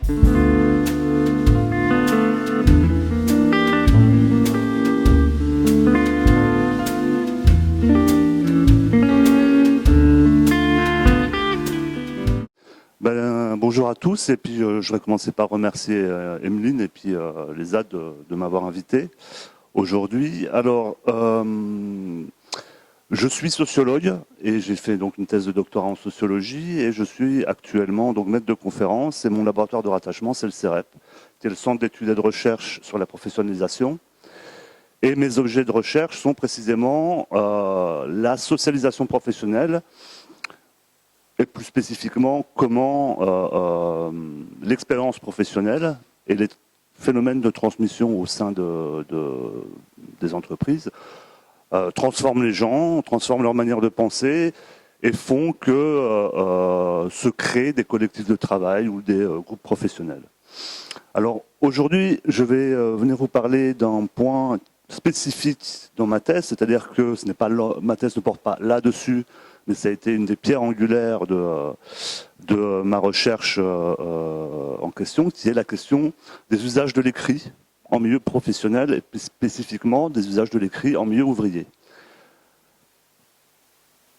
Bonjour à tous, et puis je vais commencer par remercier Emeline et puis les ZAD de m'avoir invité aujourd'hui. Alors, je suis sociologue et j'ai fait donc une thèse de doctorat en sociologie et je suis actuellement donc maître de conférence et mon laboratoire de rattachement c'est le CEREP, qui est le Centre d'études et de recherche sur la professionnalisation. Et mes objets de recherche sont précisément la socialisation professionnelle et plus spécifiquement comment l'expérience professionnelle et les phénomènes de transmission au sein des entreprises transforment les gens, transforment leur manière de penser et font que se créent des collectifs de travail ou des groupes professionnels. Alors aujourd'hui, je vais venir vous parler d'un point spécifique dans ma thèse, c'est-à-dire que ce n'est pas ma thèse ne porte pas là-dessus, mais ça a été une des pierres angulaires de ma recherche en question, qui est la question des usages de l'écrit en milieu professionnel et plus spécifiquement des usages de l'écrit en milieu ouvrier.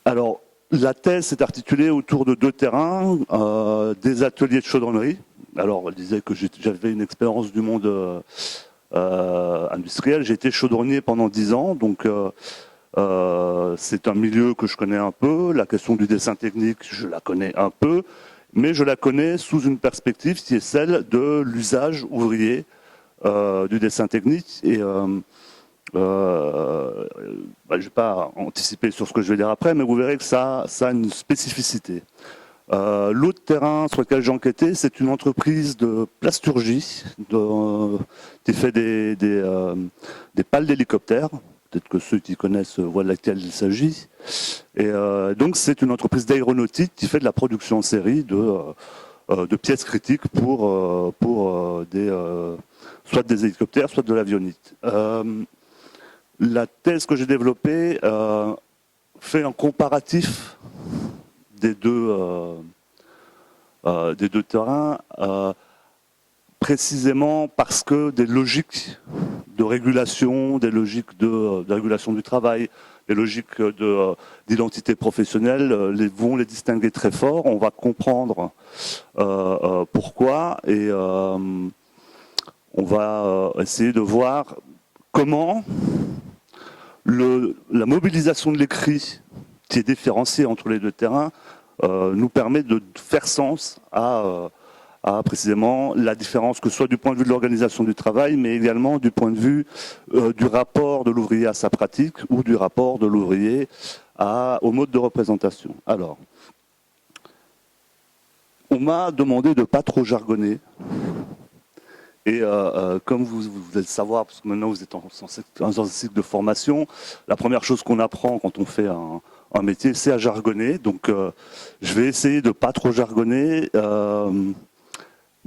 Alors, la thèse s'est articulée autour de deux terrains, des ateliers de chaudronnerie. Alors, elle disait que j'avais une expérience du monde industriel. J'ai été chaudronnier pendant 10 ans, donc c'est un milieu que je connais un peu. La question du dessin technique, je la connais un peu, mais je la connais sous une perspective qui est celle de l'usage ouvrier du dessin technique. Et je ne vais pas anticiper sur ce que je vais dire après, mais vous verrez que ça a une spécificité. L'autre terrain sur lequel j'ai enquêté, c'est une entreprise de plasturgie qui fait des pales d'hélicoptères. Peut-être que ceux qui connaissent voient de laquelle il s'agit. Et donc c'est une entreprise d'aéronautique qui fait de la production en série de pièces critiques pour soit des hélicoptères, soit de l'avionique. La thèse que j'ai développée fait un comparatif des deux terrains, précisément parce que des logiques de régulation, des logiques de régulation du travail, des logiques d'identité professionnelle vont les distinguer très fort. On va comprendre pourquoi et on va essayer de voir comment la mobilisation de l'écrit, qui est différenciée entre les deux terrains, nous permet de faire sens à précisément la différence, que ce soit du point de vue de l'organisation du travail, mais également du point de vue du rapport de l'ouvrier à sa pratique ou du rapport de l'ouvrier au mode de représentation. Alors, on m'a demandé de ne pas trop jargonner. Et comme vous allez le savoir, parce que maintenant vous êtes dans un cycle de formation, la première chose qu'on apprend quand on fait un métier, c'est à jargonner. Donc je vais essayer de ne pas trop jargonner.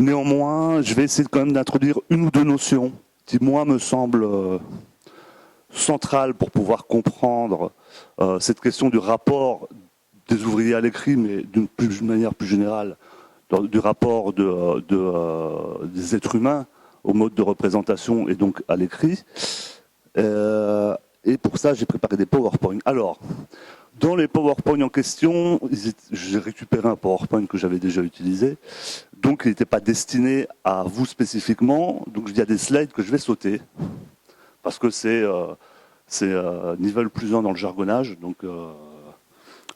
Néanmoins, je vais essayer quand même d'introduire une ou deux notions qui, moi, me semblent centrales pour pouvoir comprendre cette question du rapport des ouvriers à l'écrit, mais d'une manière plus générale, du rapport des êtres humains au mode de représentation et donc à l'écrit. Et pour ça, j'ai préparé des PowerPoint. Alors, dans les PowerPoint en question, j'ai récupéré un PowerPoint que j'avais déjà utilisé, donc il n'était pas destiné à vous spécifiquement, donc il y a des slides que je vais sauter, parce que c'est niveau plus 1 dans le jargonnage, donc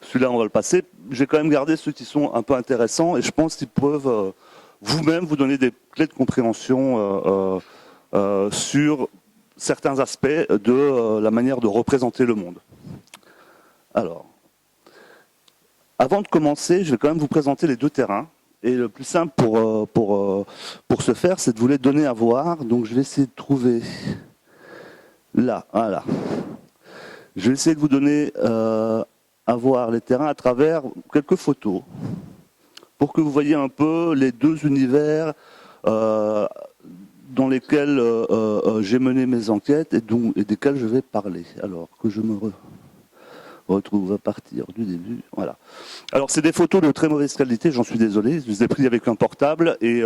celui-là on va le passer. J'ai quand même gardé ceux qui sont un peu intéressants, et je pense qu'ils peuvent vous-même vous donner des clés de compréhension sur certains aspects de la manière de représenter le monde. Alors, avant de commencer, je vais quand même vous présenter les deux terrains. Et le plus simple pour ce faire, c'est de vous les donner à voir. Donc je vais essayer de trouver là, voilà. Je vais essayer de vous donner à voir les terrains à travers quelques photos, pour que vous voyez un peu les deux univers dans lesquels j'ai mené mes enquêtes et desquels je vais parler. Alors que je me retrouve à partir du début. Voilà. Alors, c'est des photos de très mauvaise qualité, j'en suis désolé. Je les ai pris avec un portable et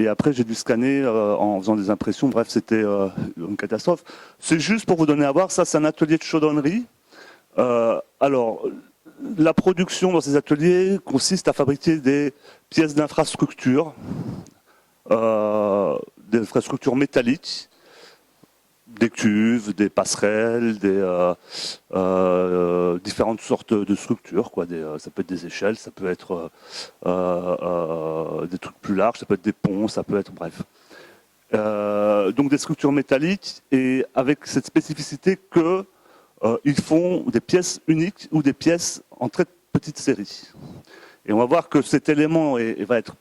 après, j'ai dû scanner en faisant des impressions. Bref, c'était une catastrophe. C'est juste pour vous donner à voir, ça, c'est un atelier de chaudronnerie. Alors, la production dans ces ateliers consiste à fabriquer des pièces d'infrastructure, des infrastructures métalliques, des cuves, des passerelles, différentes sortes de structures. Quoi. Ça peut être des échelles, ça peut être des trucs plus larges, ça peut être des ponts, ça peut être bref. Donc des structures métalliques et avec cette spécificité que ils font des pièces uniques ou des pièces en très petite série. Et on va voir que cet élément va être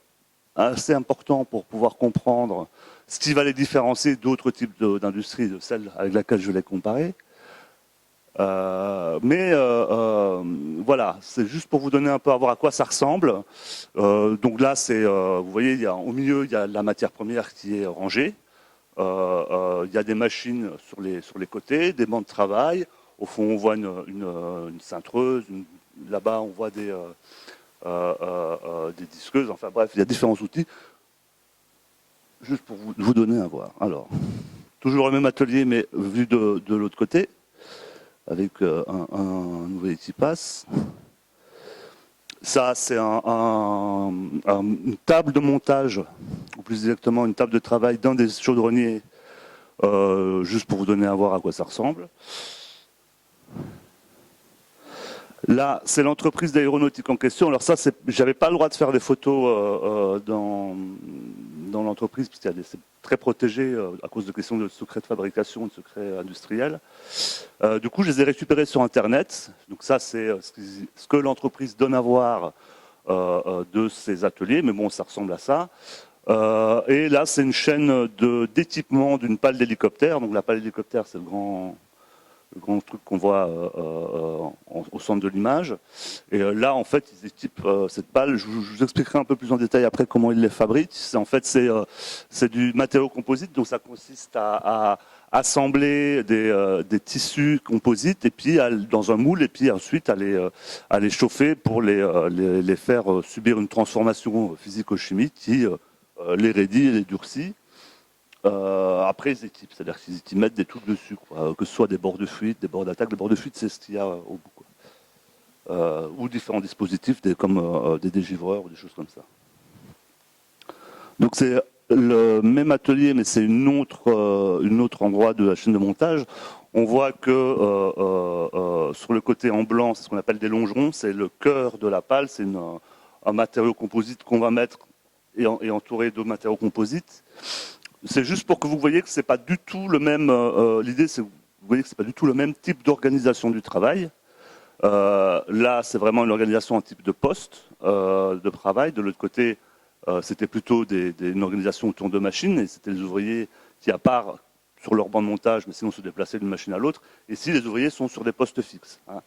assez important pour pouvoir comprendre ce qui va les différencier d'autres types d'industries, de celles avec laquelle je les comparais. Voilà, c'est juste pour vous donner un peu à voir à quoi ça ressemble. Donc là, vous voyez, au milieu, il y a la matière première qui est rangée. Il y a des machines sur les côtés, des bancs de travail. Au fond, on voit une cintreuse. Là-bas, on voit des disqueuses. Enfin bref, il y a différents outils. Juste pour vous donner à voir. Alors, toujours le même atelier, mais vu de l'autre côté, avec un ouvrier qui passe. Ça, c'est une table de montage, ou plus exactement une table de travail d'un des chaudronniers, juste pour vous donner à voir à quoi ça ressemble. Là, c'est l'entreprise d'aéronautique en question. Alors ça, j'avais pas le droit de faire des photos dans l'entreprise, parce que c'est très protégé à cause de questions de secret de fabrication, de secret industriel. Du coup, je les ai récupérés sur Internet. Donc ça, c'est ce que l'entreprise donne à voir de ses ateliers, mais bon, ça ressemble à ça. Et là, c'est une chaîne d'équipement d'une pale d'hélicoptère. Donc la pale d'hélicoptère, c'est le grand truc qu'on voit au centre de l'image. Et là, en fait, ils équipent cette pale. Je vous expliquerai un peu plus en détail après comment ils les fabriquent. En fait, c'est du matériau composite, donc ça consiste à assembler des tissus composites et puis dans un moule et puis ensuite à les chauffer pour les faire subir une transformation physico-chimique qui les raidit et les durcit. Après, ils équipent, c'est-à-dire qu'ils mettent des trucs dessus, quoi, que ce soit des bords de fuite, des bords d'attaque. Les bords de fuite, c'est ce qu'il y a au bout. Quoi. Ou différents dispositifs comme des dégivreurs ou des choses comme ça. Donc c'est le même atelier, mais c'est une autre endroit de la chaîne de montage. On voit que sur le côté en blanc, c'est ce qu'on appelle des longerons, c'est le cœur de la pale, c'est un matériau composite qu'on va mettre et entouré de matériaux composites. C'est juste pour que vous voyez que c'est pas du tout le même. L'idée, c'est que vous voyez que c'est pas du tout le même type d'organisation du travail. Là, c'est vraiment une organisation en type de poste de travail. De l'autre côté, c'était plutôt une organisation autour de machines, et c'était les ouvriers qui, à part sur leur banc de montage, mais sinon se déplaçaient d'une machine à l'autre. Et ici, les ouvriers sont sur des postes fixes. Hein.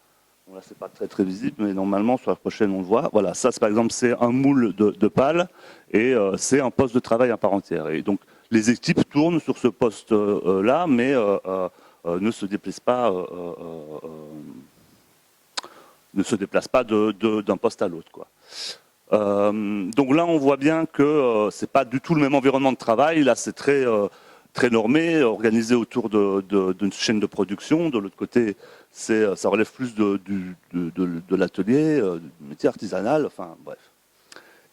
Bon, là, c'est pas très très visible, mais normalement, sur la prochaine, on le voit. Voilà, ça, par exemple, c'est un moule de pale, et c'est un poste de travail à part entière. Et donc, les équipes tournent sur ce poste-là, mais ne se déplacent pas, d'un poste à l'autre, quoi. Donc là, on voit bien que c'est pas du tout le même environnement de travail. Là, c'est très normé, organisé autour d'une chaîne de production. De l'autre côté, ça relève plus de l'atelier, du métier artisanal. Enfin, bref.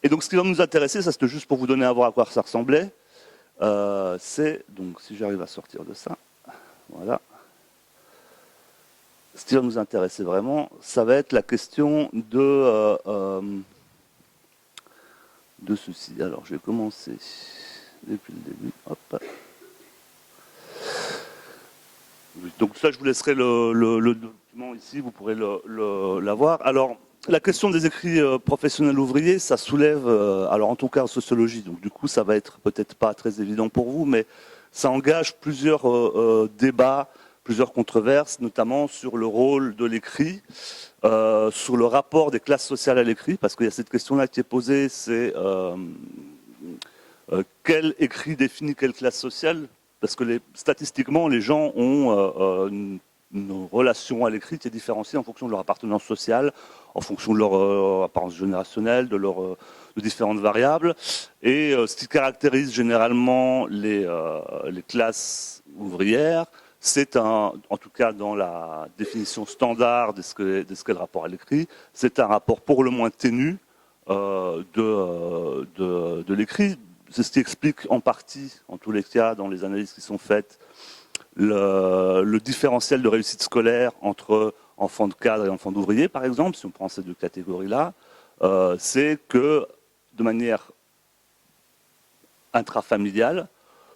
Et donc, ce qui va nous intéresser, ça c'était juste pour vous donner à voir à quoi ça ressemblait. C'est donc, si j'arrive à sortir de ça, voilà. Ce qui va nous intéresser vraiment, ça va être la question de ceci. Alors, je vais commencer depuis le début. Hop. Donc ça, je vous laisserai le document ici, vous pourrez l'avoir. Alors, la question des écrits professionnels ouvriers, ça soulève, alors en tout cas en sociologie, donc du coup, ça va être peut-être pas très évident pour vous, mais ça engage plusieurs débats, plusieurs controverses, notamment sur le rôle de l'écrit, sur le rapport des classes sociales à l'écrit, parce qu'il y a cette question-là qui est posée, c'est quel écrit définit quelle classe sociale? Parce que statistiquement, les gens ont nos relations à l'écrit étaient différenciées en fonction de leur appartenance sociale, en fonction de leur apparence générationnelle, de différentes variables. Et ce qui caractérise généralement les classes ouvrières, c'est en tout cas dans la définition standard de ce qu'est le rapport à l'écrit, c'est un rapport pour le moins ténu de l'écrit. C'est ce qui explique en partie, en tous les cas, dans les analyses qui sont faites, le différentiel de réussite scolaire entre enfants de cadre et enfants d'ouvriers, par exemple, si on prend ces deux catégories-là, c'est que, de manière intrafamiliale,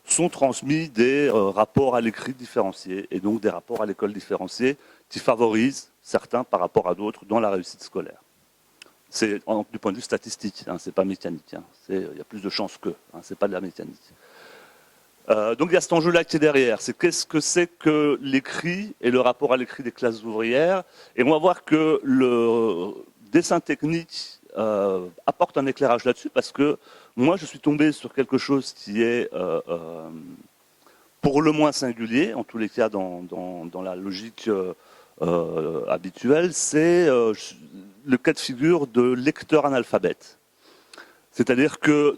sont transmis des rapports à l'écrit différenciés, et donc des rapports à l'école différenciés, qui favorisent certains par rapport à d'autres dans la réussite scolaire. C'est du point de vue statistique, hein, c'est pas mécanique. Hein, il y a plus de chances que, hein, c'est pas de la mécanique. Donc il y a cet enjeu-là qui est derrière. C'est qu'est-ce que c'est que l'écrit et le rapport à l'écrit des classes ouvrières. Et on va voir que le dessin technique apporte un éclairage là-dessus parce que moi je suis tombé sur quelque chose qui est pour le moins singulier, en tous les cas dans la logique habituelle, c'est le cas de figure de lecteur analphabète. C'est-à-dire que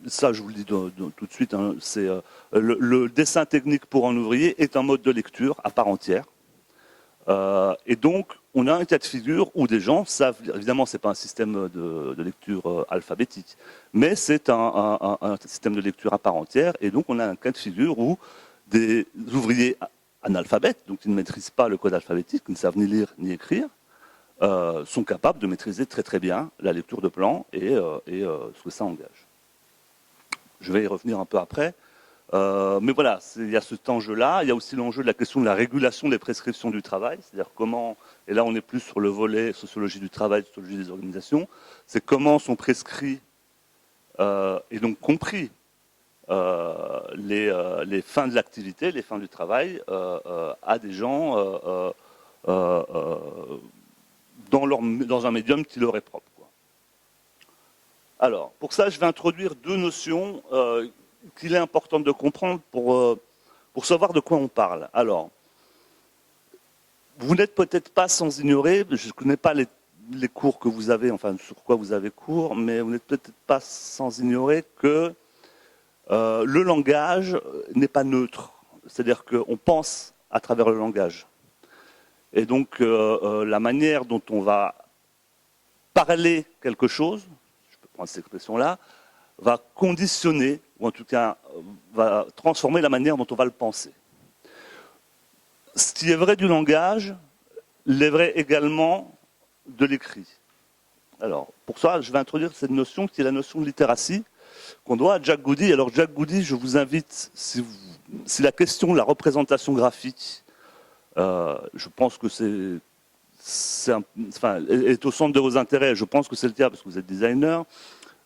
ça je vous le dis tout de suite, hein, c'est le dessin technique pour un ouvrier est un mode de lecture à part entière. Et donc on a un cas de figure où des gens savent, évidemment c'est pas un système de lecture alphabétique, mais c'est un système de lecture à part entière, et donc on a un cas de figure où des ouvriers analphabètes, donc qui ne maîtrisent pas le code alphabétique, qui ne savent ni lire ni écrire, sont capables de maîtriser très très bien la lecture de plan et ce que ça engage. Je vais y revenir un peu après. Mais voilà, il y a cet enjeu-là. Il y a aussi l'enjeu de la question de la régulation des prescriptions du travail. C'est-à-dire comment, et là on est plus sur le volet sociologie du travail, sociologie des organisations, c'est comment sont prescrits et donc compris les fins de l'activité, les fins du travail à des gens dans un médium qui leur est propre. Quoi. Alors, pour ça, je vais introduire deux notions qu'il est important de comprendre pour savoir de quoi on parle. Alors, vous n'êtes peut-être pas sans ignorer, je ne connais pas les cours que vous avez, enfin sur quoi vous avez cours, mais vous n'êtes peut-être pas sans ignorer que le langage n'est pas neutre. C'est-à-dire qu'on pense à travers le langage. Et donc, la manière dont on va parler quelque chose, je peux prendre cette expression-là, va conditionner, ou en tout cas, va transformer la manière dont on va le penser. Ce qui est vrai du langage, l'est vrai également de l'écrit. Alors, pour ça, je vais introduire cette notion qui est la notion de littératie, qu'on doit à Jack Goody. Alors, Jack Goody, je vous invite, si la question de la représentation graphique, je pense que est au centre de vos intérêts. Je pense que c'est le cas parce que vous êtes designer.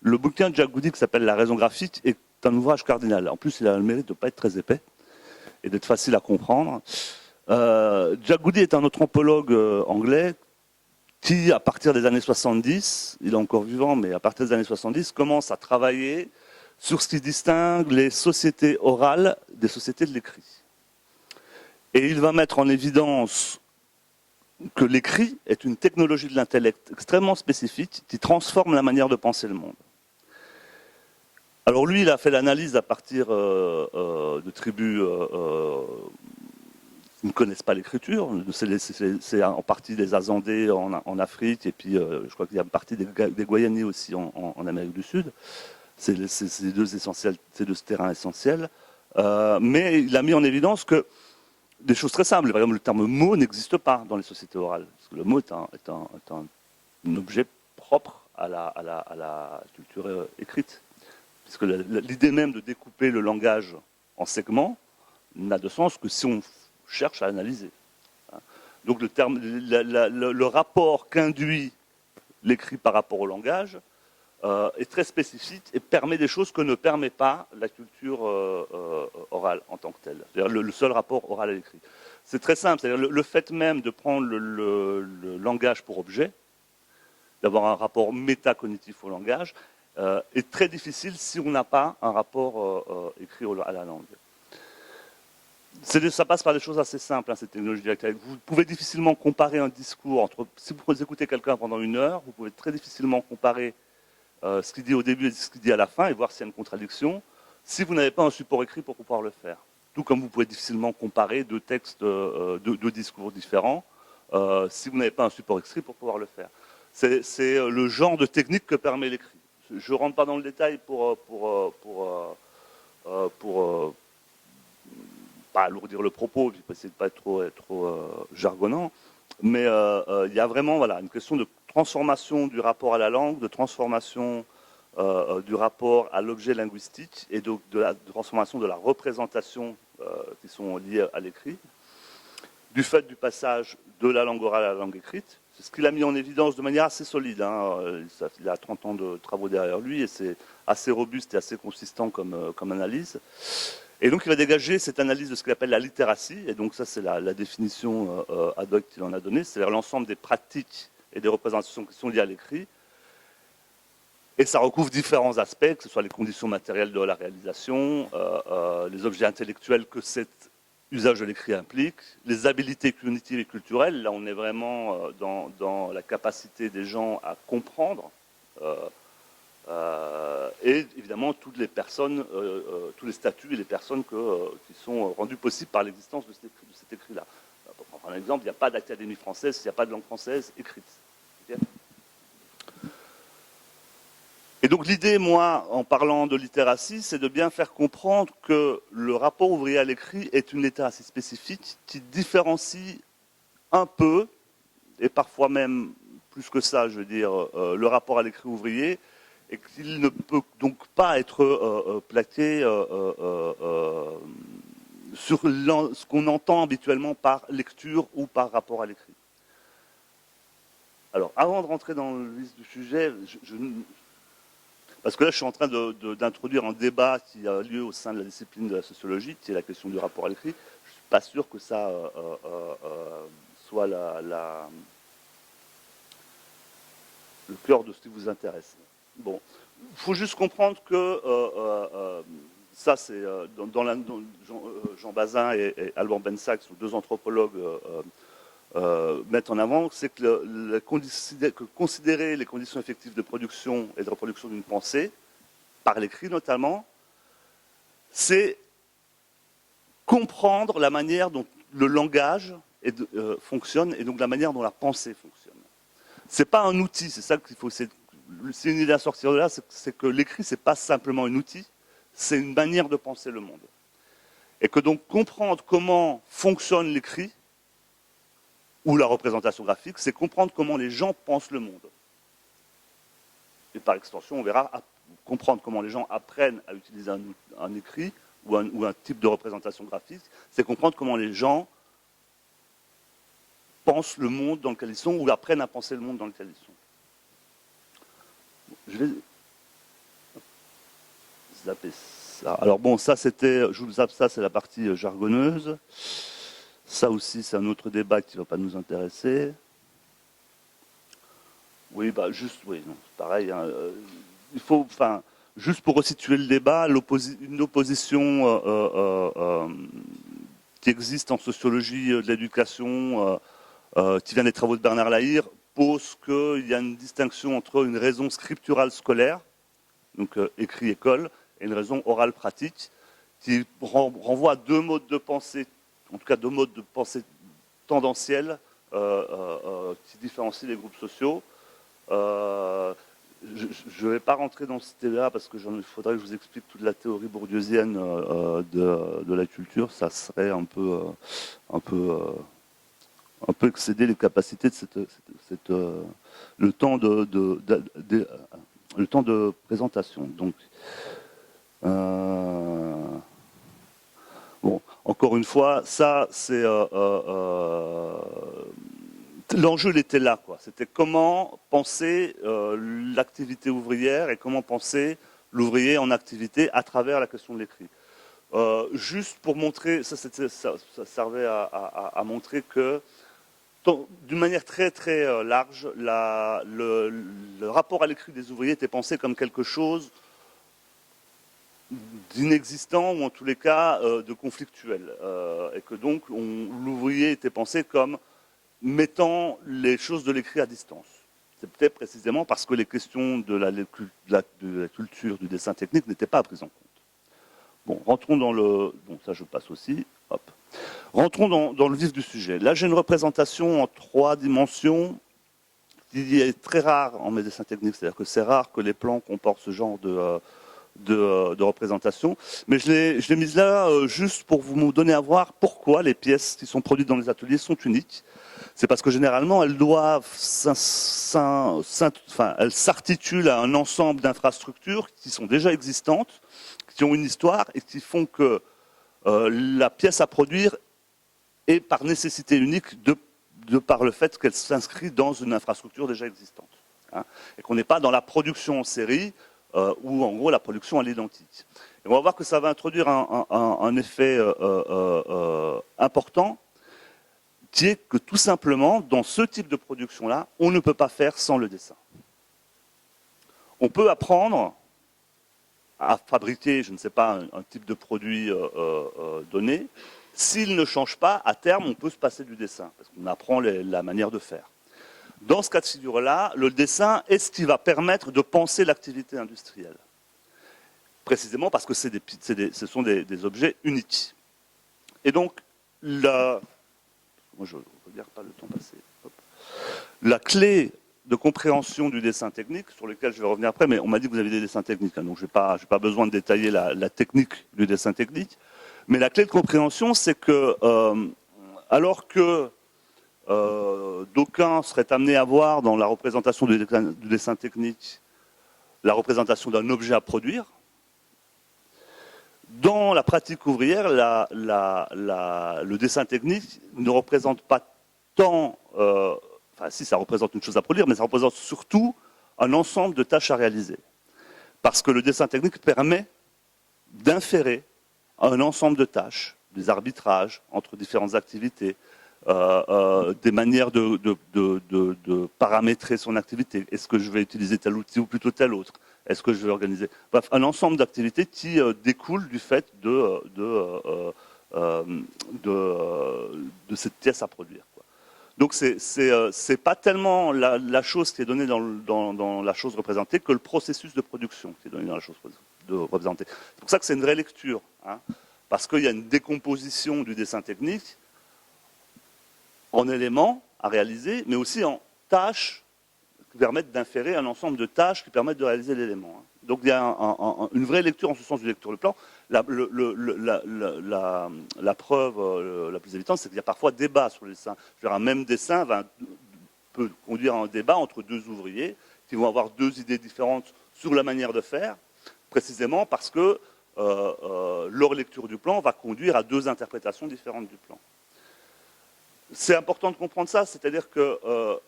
Le bouquin de Jack Goody qui s'appelle La raison graphique est un ouvrage cardinal. En plus, il a le mérite de ne pas être très épais et d'être facile à comprendre. Jack Goody est un anthropologue anglais qui, à partir des années 70, il est encore vivant, mais à partir des années 70, commence à travailler sur ce qui distingue les sociétés orales des sociétés de l'écrit. Et il va mettre en évidence que l'écrit est une technologie de l'intellect extrêmement spécifique qui transforme la manière de penser le monde. Alors lui, il a fait l'analyse à partir de tribus qui ne connaissent pas l'écriture. C'est en partie des Azandés en Afrique, et puis je crois qu'il y a une partie des Guayani aussi en Amérique du Sud. C'est deux terrains essentiels. Mais il a mis en évidence que des choses très simples. Par exemple, le terme mot n'existe pas dans les sociétés orales. Parce que le mot est un objet propre à la culture écrite. Puisque l'idée même de découper le langage en segments n'a de sens que si on cherche à analyser. Donc le rapport qu'induit l'écrit par rapport au langage est très spécifique et permet des choses que ne permet pas la culture orale en tant que telle. C'est-à-dire le seul rapport oral à l'écrit. C'est très simple, c'est-à-dire le fait même de prendre le langage pour objet, d'avoir un rapport métacognitif au langage, est très difficile si on n'a pas un rapport écrit à la langue. Ça passe par des choses assez simples, hein, cette technologie dialectale. Vous pouvez difficilement comparer un discours entre. Si vous écoutez quelqu'un pendant 1 heure, vous pouvez très difficilement comparer ce qu'il dit au début et ce qu'il dit à la fin et voir s'il y a une contradiction, si vous n'avez pas un support écrit pour pouvoir le faire. Tout comme vous pouvez difficilement comparer deux textes, deux discours différents, si vous n'avez pas un support écrit pour pouvoir le faire. C'est le genre de technique que permet l'écrit. Je ne rentre pas dans le détail pour pas alourdir le propos, puis essayer de ne pas être trop jargonnant, mais il y a vraiment voilà, une question de transformation du rapport à la langue, de transformation du rapport à l'objet linguistique et de la transformation de la représentation qui sont liées à l'écrit, du fait du passage de la langue orale à la langue écrite. C'est ce qu'il a mis en évidence de manière assez solide. Hein. Il a 30 ans de travaux derrière lui et c'est assez robuste et assez consistant comme analyse. Et donc il va dégager cette analyse de ce qu'il appelle la littératie, et donc ça c'est la définition ad hoc qu'il en a donnée, c'est-à-dire l'ensemble des pratiques et des représentations qui sont liées à l'écrit. Et ça recouvre différents aspects, que ce soit les conditions matérielles de la réalisation, les objets intellectuels que cet usage de l'écrit implique, les habiletés cognitives et culturelles, là on est vraiment dans la capacité des gens à comprendre, et évidemment toutes les personnes, tous les statuts et les personnes qui sont rendus possibles par l'existence de cet écrit-là. Pour prendre un exemple, il n'y a pas d'académie française s'il n'y a pas de langue française écrite. Okay. Et donc l'idée, moi, en parlant de littératie, c'est de bien faire comprendre que le rapport ouvrier à l'écrit est une littératie spécifique qui différencie un peu, et parfois même plus que ça, je veux dire, le rapport à l'écrit ouvrier, et qu'il ne peut donc pas être plaqué sur ce qu'on entend habituellement par lecture ou par rapport à l'écrit. Alors, avant de rentrer dans le vif du sujet, parce que là, je suis en train d'introduire un débat qui a lieu au sein de la discipline de la sociologie, qui est la question du rapport à l'écrit. Je ne suis pas sûr que ça soit le cœur de ce qui vous intéresse. Bon, il faut juste comprendre que ça, c'est Jean Bazin et Alban Bensac, sont deux anthropologues, mettent en avant, c'est que considérer les conditions effectives de production et de reproduction d'une pensée, par l'écrit notamment, c'est comprendre la manière dont le langage fonctionne et donc la manière dont la pensée fonctionne. C'est pas un outil, c'est ça qu'il faut. C'est une idée à sortir de là, c'est que l'écrit, c'est pas simplement un outil, c'est une manière de penser le monde. Et que donc comprendre comment fonctionne l'écrit, ou la représentation graphique, c'est comprendre comment les gens pensent le monde. Et par extension, on verra comprendre comment les gens apprennent à utiliser un écrit ou un type de représentation graphique, c'est comprendre comment les gens pensent le monde dans lequel ils sont ou apprennent à penser le monde dans lequel ils sont. Je vais zapper ça. Alors bon, ça c'était, je vous zappe ça, c'est la partie jargonneuse. Ça aussi, c'est un autre débat qui ne va pas nous intéresser. Oui, bah juste, oui, non, c'est pareil. Hein, il faut, enfin, juste pour resituer le débat, une opposition qui existe en sociologie de l'éducation, qui vient des travaux de Bernard Lahire, pose qu'il y a une distinction entre une raison scripturale scolaire, donc écrit-école, et une raison orale pratique, qui renvoie à deux modes de pensée, en tout cas deux modes de pensée tendanciels, qui différencient les groupes sociaux. Je ne vais pas rentrer dans ce débat parce qu'il faudrait que je vous explique toute la théorie bourdieusienne de la culture. Ça serait un peu excéder les capacités de le temps de présentation. Donc, bon, encore une fois, ça, c'est l'enjeu, il était là, quoi. C'était comment penser l'activité ouvrière et comment penser l'ouvrier en activité à travers la question de l'écrit. Juste pour montrer, ça servait à montrer que, d'une manière très très large, le rapport à l'écrit des ouvriers était pensé comme quelque chose d'inexistant ou en tous les cas de conflictuel. Et que donc l'ouvrier était pensé comme mettant les choses de l'écrit à distance. C'est peut-être précisément parce que les questions de la culture, du dessin technique n'étaient pas prises en compte. Bon, rentrons dans le... Bon, ça je passe aussi. Hop. Rentrons dans le vif du sujet. Là, j'ai une représentation en 3 dimensions qui est très rare en mes dessins techniques. C'est-à-dire que c'est rare que les plans comportent ce genre de représentation. Mais je l'ai mise là juste pour vous donner à voir pourquoi les pièces qui sont produites dans les ateliers sont uniques. C'est parce que généralement, elles doivent elles s'articulent à un ensemble d'infrastructures qui sont déjà existantes, qui ont une histoire et qui font que la pièce à produire est par nécessité unique de par le fait qu'elle s'inscrit dans une infrastructure déjà existante. Hein, et qu'on n'est pas dans la production en série où en gros la production est l'identique. Et on va voir que ça va introduire un effet important qui est que tout simplement, dans ce type de production-là, on ne peut pas faire sans le dessin. On peut apprendre à fabriquer, je ne sais pas, un type de produit donné. S'il ne change pas, à terme, on peut se passer du dessin, parce qu'on apprend la manière de faire. Dans ce cas de figure-là, le dessin est ce qui va permettre de penser l'activité industrielle. Précisément parce que ce sont des objets uniques. Et donc, moi, je ne regarde pas le temps passé. Hop. La clé de compréhension du dessin technique, sur lequel je vais revenir après, mais on m'a dit que vous avez des dessins techniques, hein, donc je n'ai pas besoin de détailler la technique du dessin technique. Mais la clé de compréhension, c'est que, alors que d'aucuns seraient amenés à voir dans la représentation du dessin technique la représentation d'un objet à produire, dans la pratique ouvrière, le dessin technique ne représente pas tant, enfin si ça représente une chose à produire, mais ça représente surtout un ensemble de tâches à réaliser. Parce que le dessin technique permet d'inférer un ensemble de tâches, des arbitrages entre différentes activités, des manières de paramétrer son activité. Est-ce que je vais utiliser tel outil ou plutôt tel autre? Est-ce que je vais organiser? Bref, un ensemble d'activités qui découlent du fait de cette pièce à produire, quoi. Donc c'est pas tellement la chose qui est donnée dans la chose représentée que le processus de production qui est donné dans la chose représentée. C'est pour ça que c'est une vraie lecture, hein, parce qu'il y a une décomposition du dessin technique en éléments à réaliser, mais aussi en tâches qui permettent d'inférer un ensemble de tâches qui permettent de réaliser l'élément. Donc il y a une vraie lecture en ce sens du lecture de plan. La preuve la plus évidente, c'est qu'il y a parfois débat sur le dessin. Un même dessin peut conduire à un débat entre 2 ouvriers qui vont avoir 2 idées différentes sur la manière de faire, précisément parce que leur lecture du plan va conduire à 2 interprétations différentes du plan. C'est important de comprendre ça, c'est-à-dire que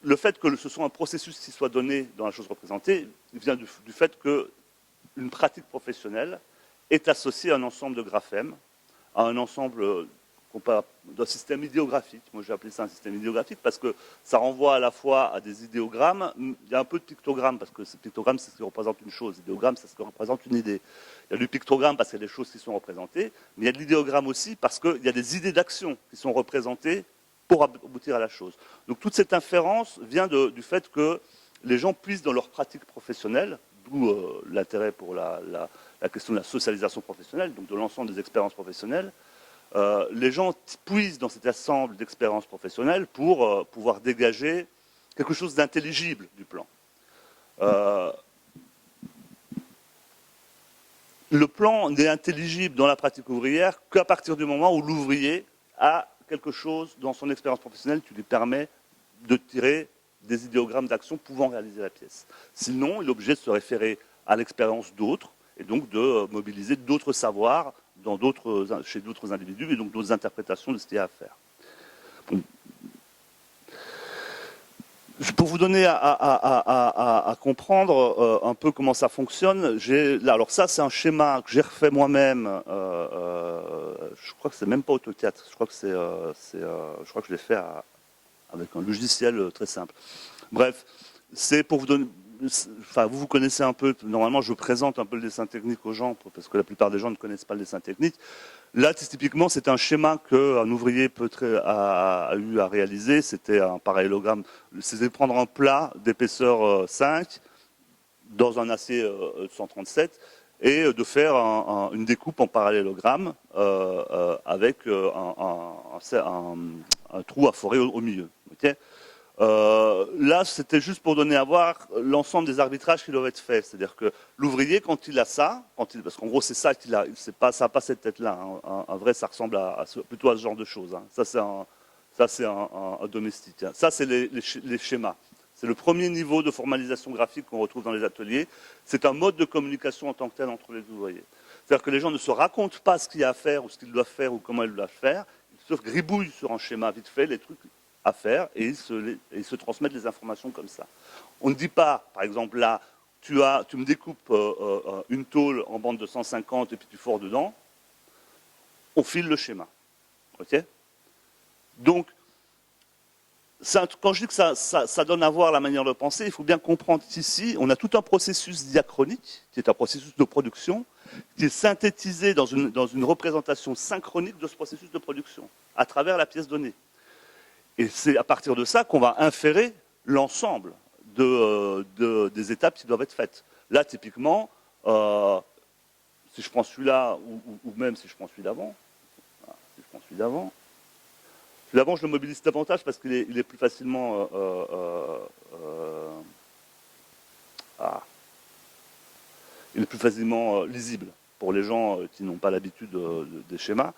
le fait que ce soit un processus qui soit donné dans la chose représentée vient du fait qu'une pratique professionnelle est associée à un ensemble de graphèmes, à un ensemble d'un système idéographique. Moi, j'ai appelé ça un système idéographique parce que ça renvoie à la fois à des idéogrammes. Il y a un peu de pictogramme parce que ce pictogramme, c'est ce qui représente une chose. Idéogramme, c'est ce qui représente une idée. Il y a du pictogramme parce qu'il y a des choses qui sont représentées, mais il y a de l'idéogramme aussi parce qu'il y a des idées d'action qui sont représentées pour aboutir à la chose. Donc toute cette inférence vient du fait que les gens puissent dans leur pratique professionnelle, d'où l'intérêt pour la question de la socialisation professionnelle, donc de l'ensemble des expériences professionnelles, les gens puissent dans cet ensemble d'expériences professionnelles pour pouvoir dégager quelque chose d'intelligible du plan. Le plan n'est intelligible dans la pratique ouvrière qu'à partir du moment où l'ouvrier a quelque chose dans son expérience professionnelle qui lui permet de tirer des idéogrammes d'action pouvant réaliser la pièce. Sinon, il est obligé de se référer à l'expérience d'autres et donc de mobiliser d'autres savoirs chez d'autres individus et donc d'autres interprétations de ce qu'il y a à faire. Bon. Pour vous donner à comprendre un peu comment ça fonctionne, alors ça c'est un schéma que j'ai refait moi-même. Je crois que c'est même pas AutoCAD. Je crois que je crois que je l'ai fait avec un logiciel très simple. Bref, c'est pour vous enfin, vous connaissez un peu, normalement je présente un peu le dessin technique aux gens, parce que la plupart des gens ne connaissent pas le dessin technique. Là, typiquement, c'est un schéma qu'un ouvrier a eu à réaliser, c'était un parallélogramme, c'était de prendre un plat d'épaisseur 5 dans un acier 137 et de faire une découpe en parallélogramme avec un trou à forer au milieu. Okay, là, c'était juste pour donner à voir l'ensemble des arbitrages qui doivent être faits. C'est-à-dire que l'ouvrier, quand il a ça, parce qu'en gros, c'est ça qu'il a, ça n'a pas cette tête-là. Hein. Un vrai, ça ressemble plutôt à ce genre de choses. Hein. Ça, c'est un domestique. Hein. Ça, c'est les schémas. C'est le premier niveau de formalisation graphique qu'on retrouve dans les ateliers. C'est un mode de communication en tant que tel entre les ouvriers. C'est-à-dire que les gens ne se racontent pas ce qu'il y a à faire ou ce qu'ils doivent faire ou comment ils doivent faire. Ils se gribouillent sur un schéma vite fait, les trucs à faire, et ils se transmettent les informations comme ça. On ne dit pas, par exemple, là, tu me découpes une tôle en bande de 150 et puis tu fores dedans. On file le schéma. Ok ? Donc, quand je dis que ça donne à voir la manière de penser, il faut bien comprendre qu'ici, on a tout un processus diachronique, qui est un processus de production, qui est synthétisé dans une représentation synchronique de ce processus de production, à travers la pièce donnée. Et c'est à partir de ça qu'on va inférer l'ensemble des étapes qui doivent être faites. Là, typiquement, si je prends celui-là, ou même si je prends celui d'avant, si je prends celui d'avant, celui-d'avant, je le mobilise davantage parce qu'il est plus facilement il est plus facilement lisible pour les gens qui n'ont pas l'habitude des schémas.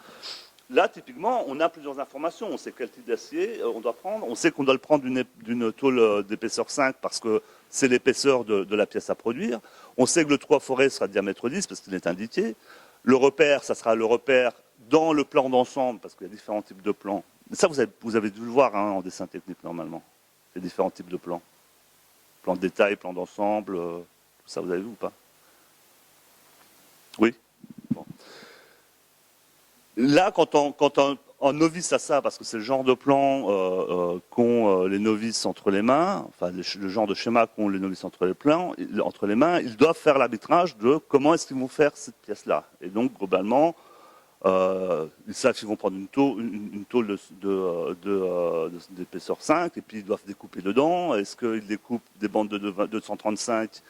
Là, typiquement, on a plusieurs informations. On sait quel type d'acier on doit prendre. On sait qu'on doit le prendre d'une tôle d'épaisseur 5 parce que c'est l'épaisseur de la pièce à produire. On sait que le trou à forer sera de diamètre 10 parce qu'il est indiqué. Le repère, ça sera le repère dans le plan d'ensemble parce qu'il y a différents types de plans. Mais ça, vous avez dû le voir hein, en dessin technique normalement. Les différents types de plans. Plan de détail, plan d'ensemble, tout ça, vous avez vu ou pas? Oui. Bon. Là, quand un novice a ça, parce que c'est le genre de plan qu'ont les novices entre les mains, enfin le genre de schéma qu'ont les novices entre les mains, ils doivent faire l'arbitrage de comment est-ce qu'ils vont faire cette pièce-là. Et donc, globalement, ils savent qu'ils vont prendre une tôle d'épaisseur 5, et puis ils doivent découper dedans. Est-ce qu'ils découpent des bandes de 235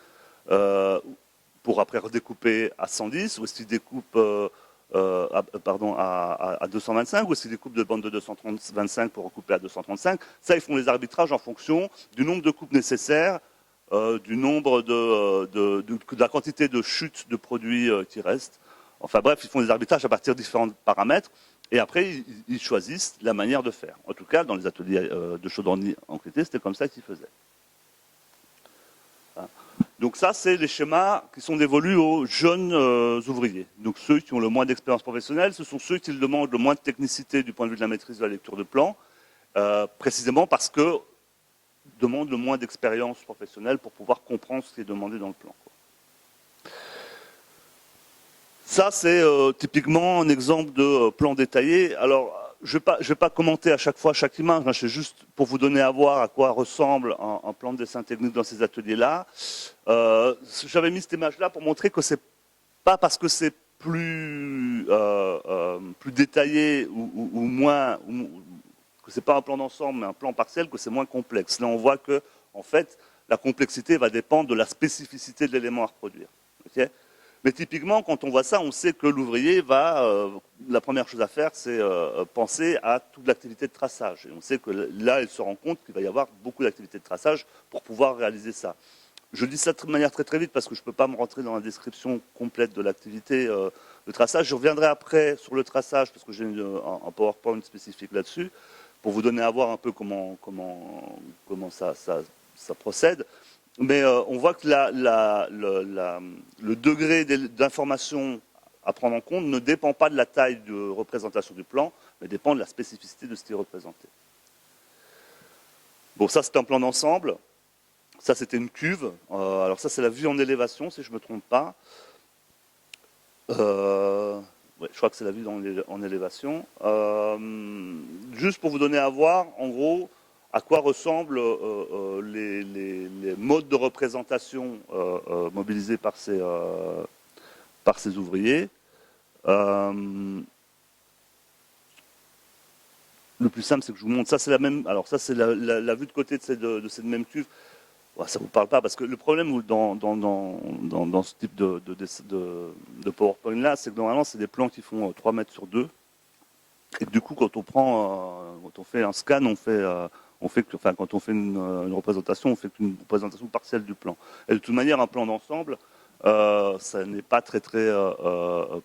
pour après redécouper à 110, ou est-ce qu'ils découpent à 225, ou est-ce qu'ils découpent de bandes de 225 pour recouper à 235? Ça, ils font les arbitrages en fonction du nombre de coupes nécessaires, du nombre de la quantité de chutes de produits qui restent. Enfin bref, ils font des arbitrages à partir de différents paramètres, et après, ils choisissent la manière de faire. En tout cas, dans les ateliers de Chaudronny enquêtés, c'était comme ça qu'ils faisaient. Donc ça, c'est les schémas qui sont dévolus aux jeunes ouvriers. Donc ceux qui ont le moins d'expérience professionnelle, ce sont ceux qui demandent le moins de technicité du point de vue de la maîtrise de la lecture de plan, précisément parce que demandent le moins d'expérience professionnelle pour pouvoir comprendre ce qui est demandé dans le plan. Ça, c'est typiquement un exemple de plan détaillé. Alors, je ne vais pas commenter à chaque fois chaque image, c'est juste pour vous donner à voir à quoi ressemble un plan de dessin technique dans ces ateliers-là. J'avais mis cette image-là pour montrer que c'est pas parce que c'est plus détaillé ou moins, que c'est pas un plan d'ensemble mais un plan partiel, que c'est moins complexe. Là, on voit que, en fait, la complexité va dépendre de la spécificité de l'élément à reproduire. Okay, mais typiquement, quand on voit ça, on sait que l'ouvrier va, la première chose à faire, c'est penser à toute l'activité de traçage. Et on sait que là, il se rend compte qu'il va y avoir beaucoup d'activités de traçage pour pouvoir réaliser ça. Je dis ça de manière très très vite parce que je ne peux pas me rentrer dans la description complète de l'activité de traçage. Je reviendrai après sur le traçage parce que j'ai un PowerPoint spécifique là-dessus pour vous donner à voir un peu comment ça procède. Mais on voit que le degré d'information à prendre en compte ne dépend pas de la taille de représentation du plan, mais dépend de la spécificité de ce qui est représenté. Bon, ça c'est un plan d'ensemble. Ça c'était une cuve. Alors ça c'est la vue en élévation, si je ne me trompe pas. Ouais, je crois que c'est la vue en élévation. Juste pour vous donner à voir, en gros, à quoi ressemblent les modes de représentation mobilisés par ces ouvriers. Le plus simple, c'est que je vous montre. Ça, c'est la même. Alors, ça, c'est la vue de côté de cette même cuve. Bon, ça ne vous parle pas, parce que le problème dans ce type de PowerPoint-là, c'est que normalement, c'est des plans qui font 3 mètres sur 2. Et que, du coup, quand on fait un scan, quand on fait une représentation, on fait une représentation partielle du plan. Et de toute manière, un plan d'ensemble, ça n'est pas très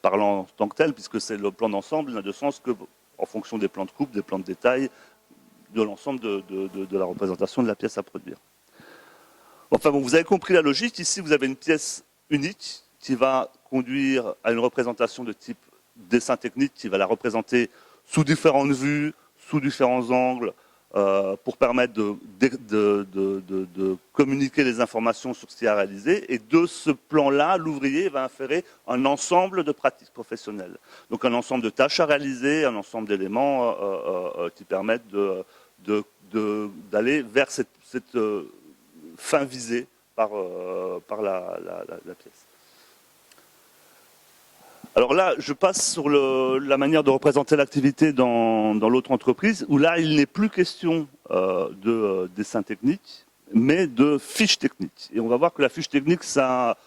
parlant en tant que tel, puisque c'est le plan d'ensemble n'a de sens que en fonction des plans de coupe, des plans de détail, de l'ensemble de la représentation de la pièce à produire. Enfin bon, vous avez compris la logique. Ici, vous avez une pièce unique qui va conduire à une représentation de type dessin technique, qui va la représenter sous différentes vues, sous différents angles, pour permettre de communiquer les informations sur ce qui est réalisé. Et de ce plan-là, l'ouvrier va inférer un ensemble de pratiques professionnelles. Donc un ensemble de tâches à réaliser, un ensemble d'éléments qui permettent d'aller vers cette fin visée par la pièce. Alors là, je passe sur la manière de représenter l'activité dans l'autre entreprise, où là, il n'est plus question de dessin technique, mais de fiche technique. Et on va voir que la fiche technique, ça a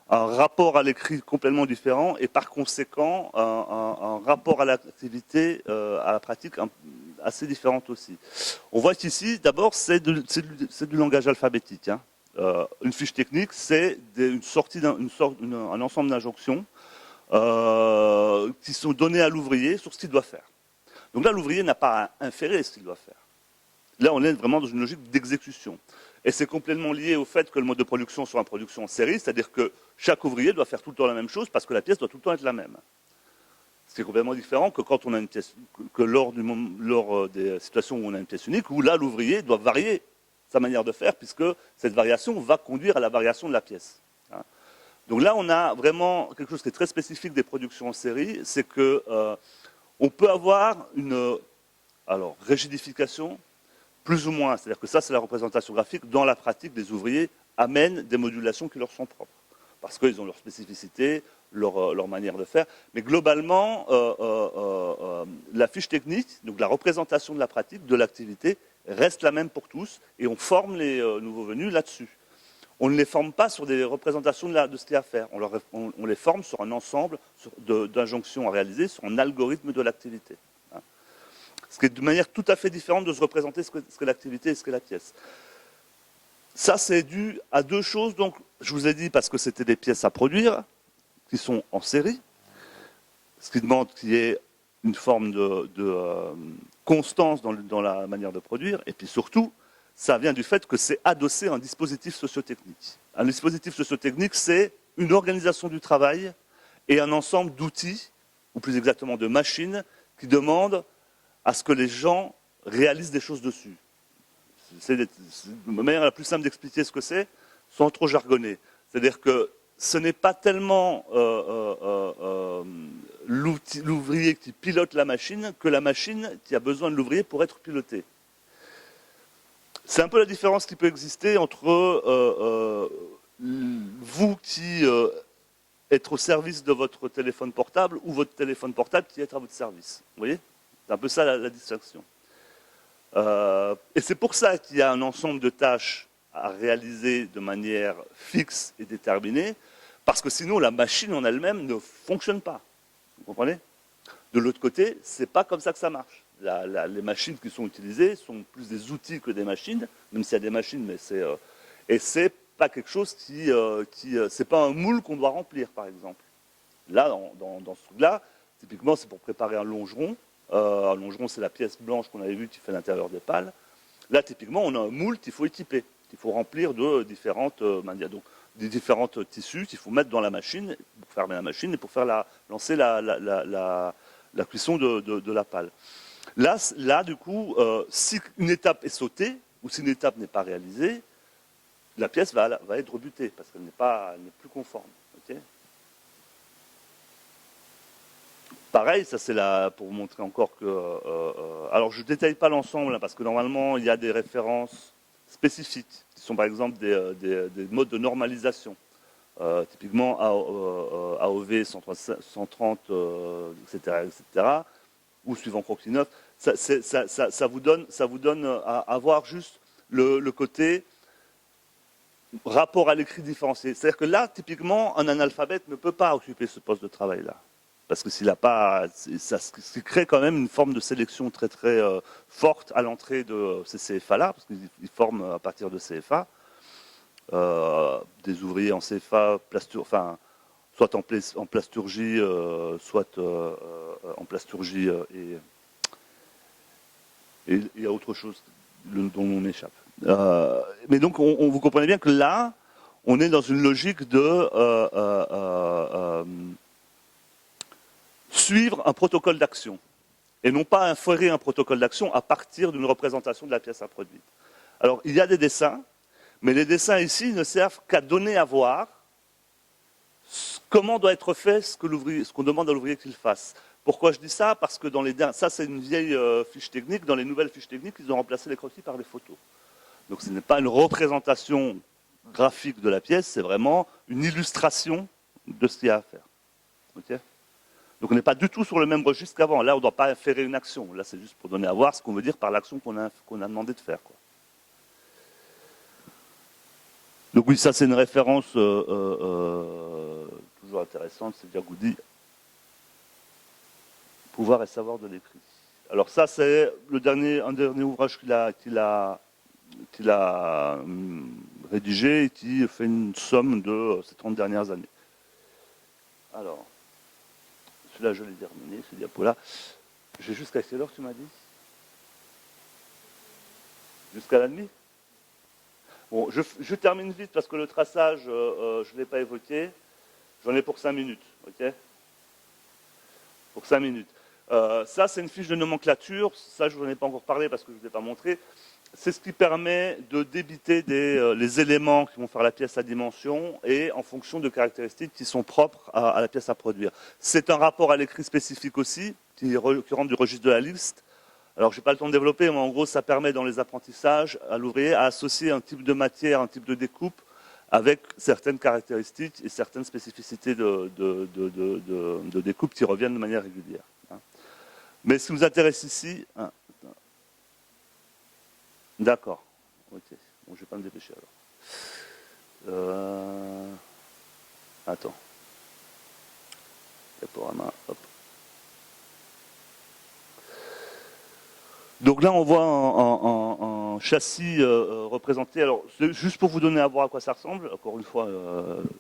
un rapport à l'écrit complètement différent, et par conséquent, un rapport à l'activité, à la pratique, assez différente aussi. On voit qu'ici, d'abord, c'est du langage alphabétique. Hein. Une fiche technique, c'est un ensemble d'injonctions qui sont données à l'ouvrier sur ce qu'il doit faire. Donc là, l'ouvrier n'a pas à inférer ce qu'il doit faire. Là, on est vraiment dans une logique d'exécution. Et c'est complètement lié au fait que le mode de production soit une production en série, c'est-à-dire que chaque ouvrier doit faire tout le temps la même chose parce que la pièce doit tout le temps être la même. C'est complètement différent que quand on a une pièce, que lors des situations où on a une pièce unique, où là, l'ouvrier doit varier sa manière de faire, puisque cette variation va conduire à la variation de la pièce. Donc là, on a vraiment quelque chose qui est très spécifique des productions en série, c'est que on peut avoir une rigidification, plus ou moins, c'est-à-dire que ça, c'est la représentation graphique. Dans la pratique, les ouvriers amènent des modulations qui leur sont propres, parce qu'ils ont leur spécificité, leur manière de faire. Mais globalement, la fiche technique, donc la représentation de la pratique, de l'activité, reste la même pour tous, et on forme les nouveaux venus là-dessus. On ne les forme pas sur des représentations de ce qu'il y a à faire. On les forme sur un ensemble d'injonctions à réaliser, sur un algorithme de l'activité. Ce qui est de manière tout à fait différente de se représenter ce qu'est l'activité et ce qu'est la pièce. Ça, c'est dû à deux choses. Donc, je vous ai dit, parce que c'était des pièces à produire, qui sont en série, ce qui demande qu'il y ait une forme de constance dans la manière de produire, et puis surtout, ça vient du fait que c'est adossé à un dispositif sociotechnique. Un dispositif sociotechnique, c'est une organisation du travail et un ensemble d'outils, ou plus exactement de machines, qui demandent à ce que les gens réalisent des choses dessus. C'est la manière la plus simple d'expliquer ce que c'est, sans trop jargonner. C'est-à-dire que ce n'est pas tellement l'ouvrier qui pilote la machine que la machine qui a besoin de l'ouvrier pour être pilotée. C'est un peu la différence qui peut exister entre vous qui êtes au service de votre téléphone portable ou votre téléphone portable qui est à votre service. Vous voyez ? C'est un peu ça la distinction. Et c'est pour ça qu'il y a un ensemble de tâches à réaliser de manière fixe et déterminée, parce que sinon la machine en elle-même ne fonctionne pas. Vous comprenez ? De l'autre côté, c'est pas comme ça que ça marche. Les machines qui sont utilisées sont plus des outils que des machines, même s'il y a des machines, mais et c'est pas quelque chose c'est pas un moule qu'on doit remplir, par exemple. Là, dans ce truc-là, typiquement, c'est pour préparer un longeron. Un longeron, c'est la pièce blanche qu'on avait vue qui fait l'intérieur des pales. Là, typiquement, on a un moule qu'il faut équiper, qu'il faut remplir de différentes manières. Donc, des différents tissus qu'il faut mettre dans la machine pour fermer la machine et pour faire lancer la cuisson de la pale. Là, du coup, si une étape est sautée ou si une étape n'est pas réalisée, la pièce va être rebutée parce qu'elle n'est plus conforme. Okay. Pareil, ça c'est là pour vous montrer encore que... alors je ne détaille pas l'ensemble, hein, parce que normalement il y a des références spécifiques, qui sont par exemple des modes de normalisation. Typiquement AOV 130, etc., etc., ou suivant Kroklinov. Ça vous donne à voir juste le côté rapport à l'écrit différencié. C'est-à-dire que là, typiquement, un analphabète ne peut pas occuper ce poste de travail-là. Parce que s'il n'a pas, ça crée quand même une forme de sélection très très forte à l'entrée de ces CFA-là, parce qu'ils forment à partir de CFA des ouvriers en CFA, enfin, soit en plasturgie, soit en plasturgie et il y a autre chose dont on m'échappe. Mais donc, vous comprenez bien que là, on est dans une logique de suivre un protocole d'action et non pas inférer un protocole d'action à partir d'une représentation de la pièce à produire. Alors, il y a des dessins, mais les dessins ici ne servent qu'à donner à voir comment doit être fait ce qu'on demande à l'ouvrier qu'il fasse. Pourquoi je dis ça? Parce que ça c'est une vieille fiche technique, dans les nouvelles fiches techniques, ils ont remplacé les croquis par les photos. Donc ce n'est pas une représentation graphique de la pièce, c'est vraiment une illustration de ce qu'il y a à faire. Okay, donc on n'est pas du tout sur le même registre qu'avant. Là, on ne doit pas inférer une action. Là, c'est juste pour donner à voir ce qu'on veut dire par l'action qu'on a demandé de faire, quoi. Donc oui, ça c'est une référence toujours intéressante, c'est Virgoudi. Pouvoir et savoir de l'écrit. Alors ça c'est un dernier ouvrage qu'il a rédigé et qui fait une somme de ces 30 dernières années. Alors, celui-là je l'ai terminé, ce diapo-là. J'ai jusqu'à quelle heure tu m'as dit? Jusqu'à la nuit? Bon, je termine vite parce que le traçage, je ne l'ai pas évoqué. J'en ai pour 5 minutes, ok? Pour 5 minutes. Ça, c'est une fiche de nomenclature. Ça, je ne vous en ai pas encore parlé parce que je ne vous ai pas montré. C'est ce qui permet de débiter les éléments qui vont faire la pièce à dimension et en fonction de caractéristiques qui sont propres à la pièce à produire. C'est un rapport à l'écrit spécifique aussi, qui rentre du registre de la liste. Alors, je n'ai pas le temps de développer, mais en gros, ça permet dans les apprentissages à l'ouvrier à associer un type de matière, un type de découpe avec certaines caractéristiques et certaines spécificités de découpe qui reviennent de manière régulière. Mais ce qui nous intéresse ici... D'accord. Ok. Bon, je ne vais pas me dépêcher alors. Attends. Diaporama, hop. Donc là, on voit un châssis représenté. Alors, c'est juste pour vous donner à voir à quoi ça ressemble. Encore une fois,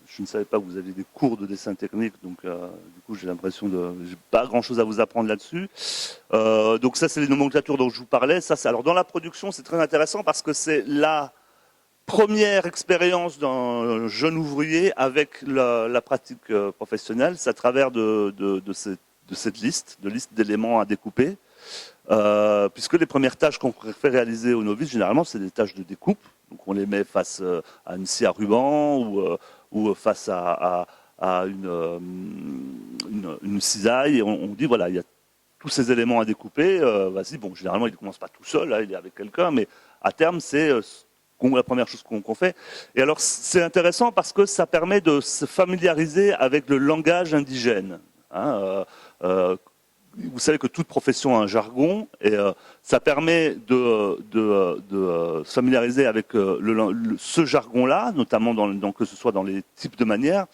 je ne savais pas que vous aviez des cours de dessin technique, donc du coup, j'ai l'impression de, j'ai pas grand-chose à vous apprendre là-dessus. Donc ça, c'est les nomenclatures dont je vous parlais. Ça, alors dans la production, c'est très intéressant parce que c'est la première expérience d'un jeune ouvrier avec la pratique professionnelle. C'est à travers de cette liste d'éléments à découper. Puisque les premières tâches qu'on fait réaliser aux novices, généralement, c'est des tâches de découpe. Donc on les met face à une scie à ruban ou face à une cisaille. Et on dit, voilà, il y a tous ces éléments à découper. Vas-y, bon, généralement, il ne commence pas tout seul, là, il est avec quelqu'un, mais à terme, c'est la première chose qu'on fait. Et alors, c'est intéressant parce que ça permet de se familiariser avec le langage indigène. Hein, vous savez que toute profession a un jargon et ça permet de se familiariser avec ce jargon-là, notamment que ce soit dans les types de manières.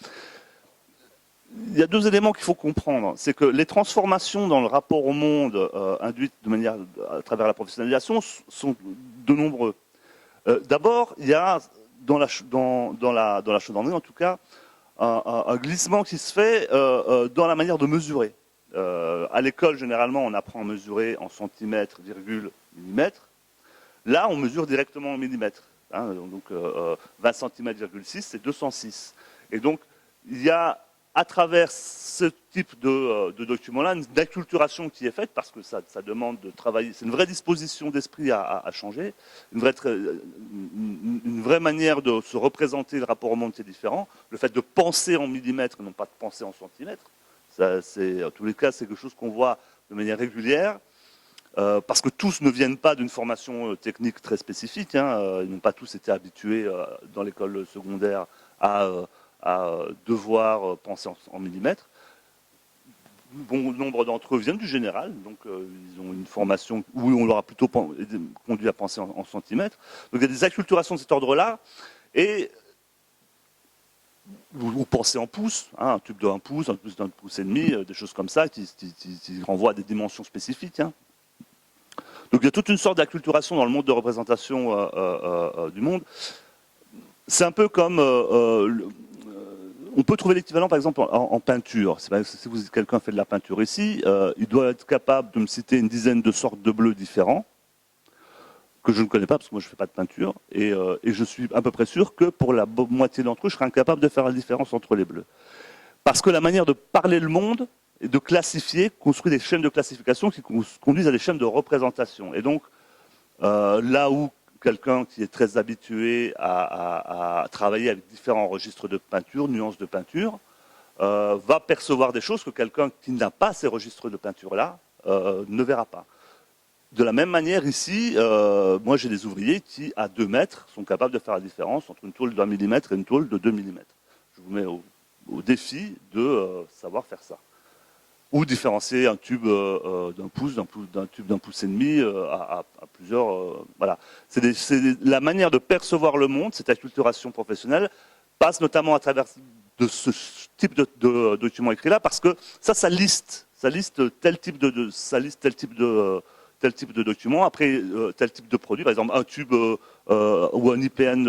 Il y a deux éléments qu'il faut comprendre. C'est que les transformations dans le rapport au monde induites de manière à travers la professionnalisation sont de nombreux. D'abord, il y a dans la chaudronnerie, en tout cas, un glissement qui se fait dans la manière de mesurer. À l'école, généralement, on apprend à mesurer en centimètres, virgule, millimètres. Là, on mesure directement en millimètres. Hein, donc, 20 cm,6, c'est 206. Et donc, il y a, à travers ce type de document-là, une acculturation qui est faite, parce que ça demande de travailler. C'est une vraie disposition d'esprit à changer, une vraie manière de se représenter le rapport au monde qui est différent. Le fait de penser en millimètres et non pas de penser en centimètres. En tous les cas, c'est quelque chose qu'on voit de manière régulière, parce que tous ne viennent pas d'une formation technique très spécifique. Hein, ils n'ont pas tous été habitués dans l'école secondaire à devoir penser en millimètres. Bon nombre d'entre eux viennent du général, donc ils ont une formation où on leur a plutôt conduit à penser en centimètres. Donc il y a des acculturations de cet ordre-là, et vous pensez en pouces, hein, un tube de 1 pouce, un tube d'un pouce et demi, des choses comme ça qui renvoient à des dimensions spécifiques. Hein. Donc il y a toute une sorte d'acculturation dans le monde de représentation du monde. C'est un peu comme... on peut trouver l'équivalent par exemple en peinture. Si quelqu'un fait de la peinture ici, il doit être capable de me citer une dizaine de sortes de bleus différents, que je ne connais pas parce que moi je ne fais pas de peinture, et je suis à peu près sûr que pour la moitié d'entre eux, je serai incapable de faire la différence entre les bleus. Parce que la manière de parler le monde et de classifier construit des chaînes de classification qui conduisent à des chaînes de représentation. Et donc, là où quelqu'un qui est très habitué à travailler avec différents registres de peinture, nuances de peinture, va percevoir des choses que quelqu'un qui n'a pas ces registres de peinture-là ne verra pas. De la même manière, ici, moi j'ai des ouvriers qui, à 2 mètres, sont capables de faire la différence entre une tôle d'1 millimètre et une tôle de 2 millimètres. Je vous mets au défi de savoir faire ça. Ou différencier un tube d'un pouce, d'un tube d'un pouce et demi à plusieurs... voilà. La manière de percevoir le monde, cette acculturation professionnelle, passe notamment à travers de ce type de document écrit-là, parce que ça liste tel type de document, après tel type de produit, par exemple un tube ou un IPN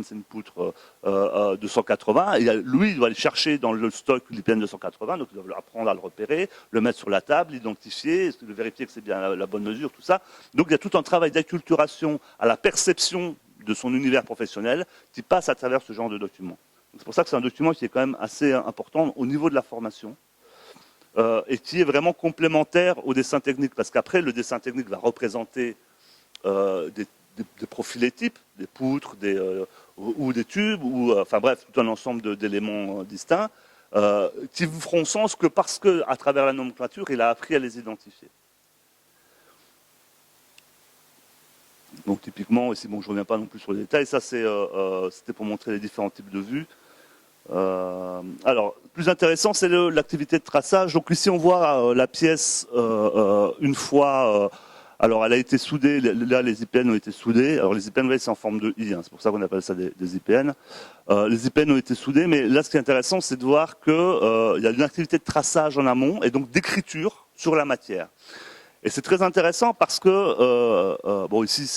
c'est une poutre de 180, et lui il doit aller chercher dans le stock l'IPN de 180, donc il doit apprendre à le repérer, le mettre sur la table, l'identifier, vérifier que c'est bien la bonne mesure, tout ça. Donc il y a tout un travail d'acculturation à la perception de son univers professionnel qui passe à travers ce genre de document. C'est pour ça que c'est un document qui est quand même assez important au niveau de la formation. Et qui est vraiment complémentaire au dessin technique, parce qu'après, le dessin technique va représenter des profilés types, des poutres, ou des tubes, ou enfin bref, tout un ensemble d'éléments distincts, qui vous feront sens que parce qu'à travers la nomenclature, il a appris à les identifier. Donc typiquement, ici, bon, je ne reviens pas non plus sur les détails, ça c'était pour montrer les différents types de vues. Alors, plus intéressant, c'est l'activité de traçage. Donc ici, on voit la pièce une fois. Alors, elle a été soudée. Là, les IPN ont été soudés. Alors, les IPN, c'est en forme de I. Hein, c'est pour ça qu'on appelle ça des IPN. Les IPN ont été soudés, mais là, ce qui est intéressant, c'est de voir qu'il y a une activité de traçage en amont et donc d'écriture sur la matière. Et c'est très intéressant parce que, bon, ici,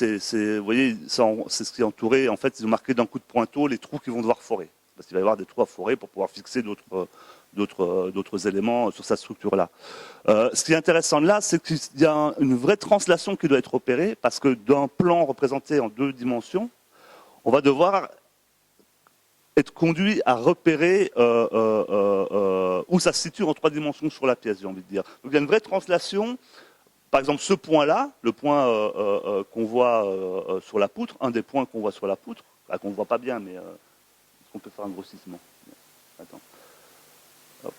vous voyez, c'est ce qui est entouré. En fait, ils ont marqué d'un coup de pointeau les trous qu'ils vont devoir forer. Parce qu'il va y avoir des trous à forer pour pouvoir fixer d'autres éléments sur cette structure-là. Ce qui est intéressant là, c'est qu'il y a une vraie translation qui doit être opérée, parce que d'un plan représenté en 2 dimensions, on va devoir être conduit à repérer où ça se situe en 3 dimensions sur la pièce, j'ai envie de dire. Donc il y a une vraie translation. Par exemple, ce point-là, le point qu'on voit sur la poutre, un des points qu'on voit sur la poutre, qu'on ne voit pas bien, mais... on peut faire un grossissement. Attends. Hop.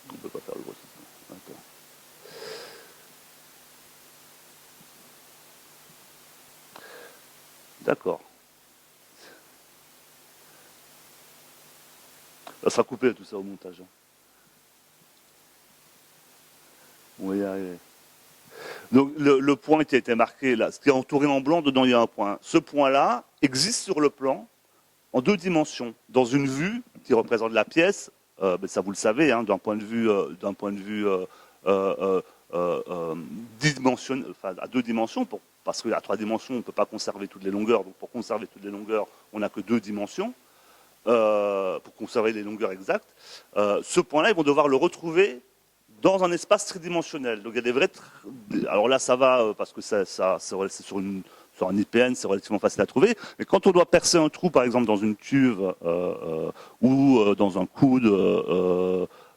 On ne peut pas faire le grossissement. Attends. D'accord. Ça sera coupé tout ça au montage. On va y arriver. Donc le point qui a été marqué là, ce qui est entouré en blanc, dedans il y a un point. Ce point-là existe sur le plan en 2 dimensions, dans une vue qui représente la pièce, ça vous le savez, hein, d'un point de vue dimensionnel, enfin, à 2 dimensions, parce qu'à 3 dimensions on ne peut pas conserver toutes les longueurs, donc pour conserver toutes les longueurs, on n'a que 2 dimensions, pour conserver les longueurs exactes. Ce point-là, ils vont devoir le retrouver dans un espace tridimensionnel. Donc il y a des vrais... Alors là, ça va, parce que c'est sur un IPN, c'est relativement facile à trouver. Mais quand on doit percer un trou, par exemple, dans une cuve ou dans un coude,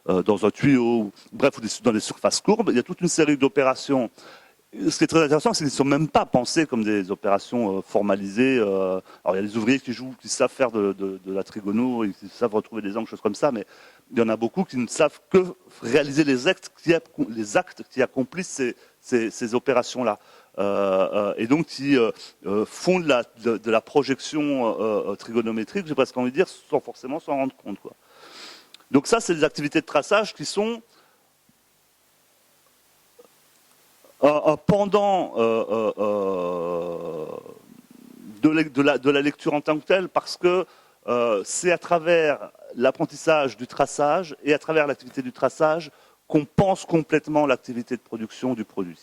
dans un tuyau, bref, dans des surfaces courbes, il y a toute une série d'opérations ce qui est très intéressant, c'est qu'ils ne sont même pas pensés comme des opérations formalisées. Alors, il y a des ouvriers qui savent faire de la trigono, qui savent retrouver des angles, choses comme ça, mais il y en a beaucoup qui ne savent que réaliser les actes qui accomplissent ces opérations-là. Et donc qui font de la projection trigonométrique, j'ai presque envie de dire, sans forcément s'en rendre compte, quoi. Donc ça, c'est des activités de traçage qui sont pendant de la lecture en tant que telle, parce que c'est à travers l'apprentissage du traçage et à travers l'activité du traçage qu'on pense complètement l'activité de production du produit,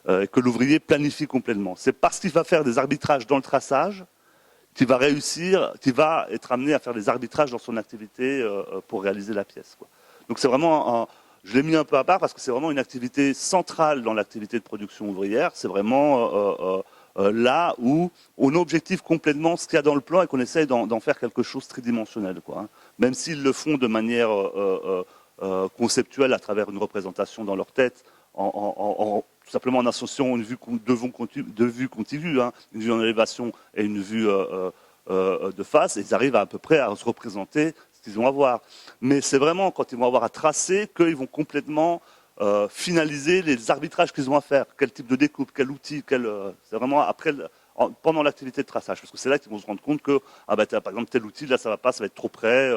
et que l'ouvrier planifie complètement. C'est parce qu'il va faire des arbitrages dans le traçage qu'il va réussir, qu'il va être amené à faire des arbitrages dans son activité pour réaliser la pièce, quoi. Donc c'est vraiment je l'ai mis un peu à part parce que c'est vraiment une activité centrale dans l'activité de production ouvrière. C'est vraiment là où on objective complètement ce qu'il y a dans le plan et qu'on essaye d'en faire quelque chose de tridimensionnel, quoi, hein. Même s'ils le font de manière conceptuelle à travers une représentation dans leur tête, tout simplement en associant une vue deux vues contiguës, hein, une vue en élévation et une vue de face, et ils arrivent à peu près à se représenter ce qu'ils vont avoir. Mais c'est vraiment quand ils vont avoir à tracer qu'ils vont complètement finaliser les arbitrages qu'ils ont à faire. Quel type de découpe, quel outil, c'est vraiment après, pendant l'activité de traçage. Parce que c'est là qu'ils vont se rendre compte que, par exemple, tel outil, là, ça va pas, ça va être trop près,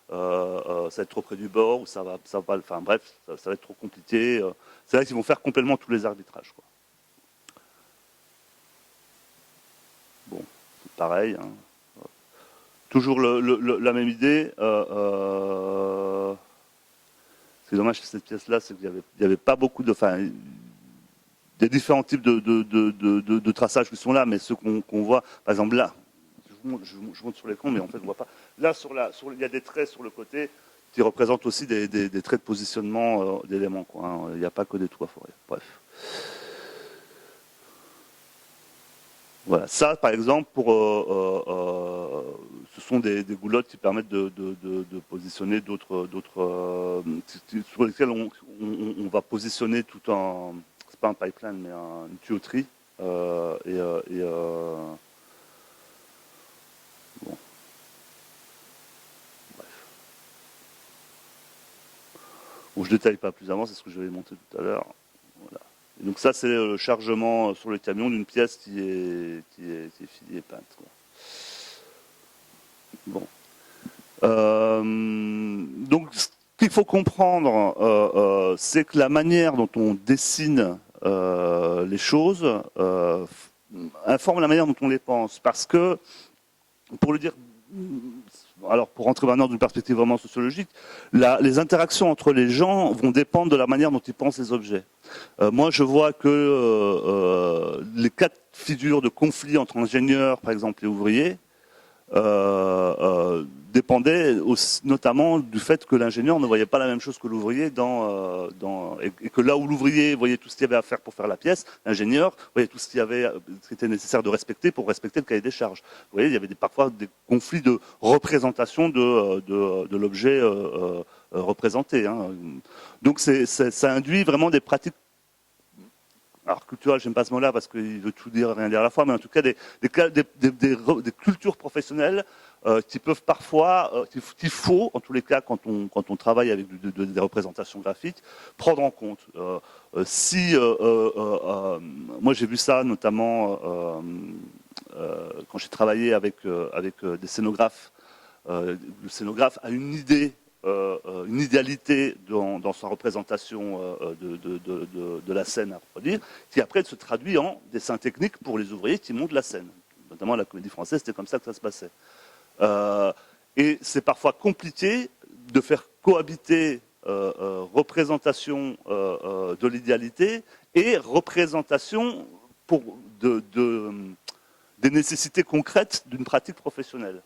ça va être trop près du bord, ou ça va enfin bref, ça va être trop compliqué. C'est là qu'ils vont faire complètement tous les arbitrages, quoi. Bon, c'est pareil, hein. Toujours la même idée. C'est dommage que cette pièce-là, c'est qu'il n'y avait pas beaucoup de... Enfin, des différents types de traçages qui sont là, mais ceux qu'on voit, par exemple là, je monte sur l'écran, mais en fait, on ne voit pas. Là, il y a des traits sur le côté qui représentent aussi des traits de positionnement d'éléments, quoi, hein. Il n'y a pas que des toits forêts. Bref. Voilà, ça par exemple, ce sont des goulottes qui permettent de positionner d'autres, sur lesquelles on va positionner tout un, c'est pas un pipeline, mais une tuyauterie. Bon. Bref. Bon, je détaille pas plus avant, c'est ce que je vais monter tout à l'heure. Voilà. Et donc ça, c'est le chargement sur le camion d'une pièce qui est filée et peinte, quoi. Bon. Donc, ce qu'il faut comprendre, c'est que la manière dont on dessine les choses informe la manière dont on les pense. Parce que, pour le dire, alors pour rentrer maintenant dans une perspective vraiment sociologique, les interactions entre les gens vont dépendre de la manière dont ils pensent les objets. Moi, je vois que les cas de figure de conflit entre ingénieurs, par exemple, et ouvriers, dépendait notamment du fait que l'ingénieur ne voyait pas la même chose que l'ouvrier et que là où l'ouvrier voyait tout ce qu'il y avait à faire pour faire la pièce, l'ingénieur voyait tout ce qui était nécessaire de respecter pour respecter le cahier des charges. Vous voyez, il y avait parfois des conflits de représentation de l'objet représenté, hein. Donc ça induit vraiment des pratiques. Alors culturel, j'aime pas ce mot-là parce qu'il veut tout dire, rien dire à la fois, mais en tout cas des cultures professionnelles qui peuvent parfois, qu'il faut en tous les cas quand on travaille avec des représentations graphiques, prendre en compte. Moi j'ai vu ça notamment quand j'ai travaillé avec des scénographes. Le scénographe a une idée, une idéalité dans sa représentation de la scène à reproduire, qui après se traduit en dessin technique pour les ouvriers qui montent la scène. Notamment la Comédie Française, c'était comme ça que ça se passait. Et c'est parfois compliqué de faire cohabiter représentation de l'idéalité et représentation des nécessités concrètes d'une pratique professionnelle.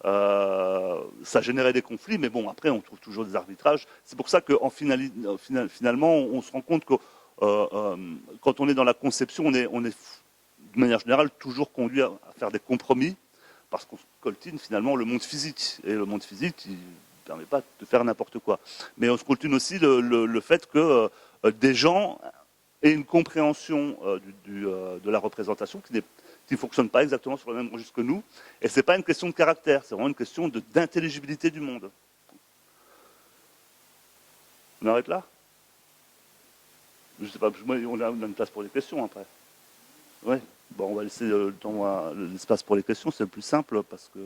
Ça générait des conflits, mais bon, après, on trouve toujours des arbitrages. C'est pour ça qu'en finalement, on se rend compte que quand on est dans la conception, on est de manière générale toujours conduit à faire des compromis, parce qu'on coltine finalement le monde physique. Et le monde physique, il ne permet pas de faire n'importe quoi. Mais on se coltine aussi le fait que des gens et une compréhension de la représentation qui ne fonctionne pas exactement sur le même registre que nous. Et ce n'est pas une question de caractère, c'est vraiment une question d'intelligibilité du monde. On arrête là? Je sais pas, on a une place pour les questions après. Ouais. Bon, on va laisser l'espace pour les questions, c'est le plus simple parce que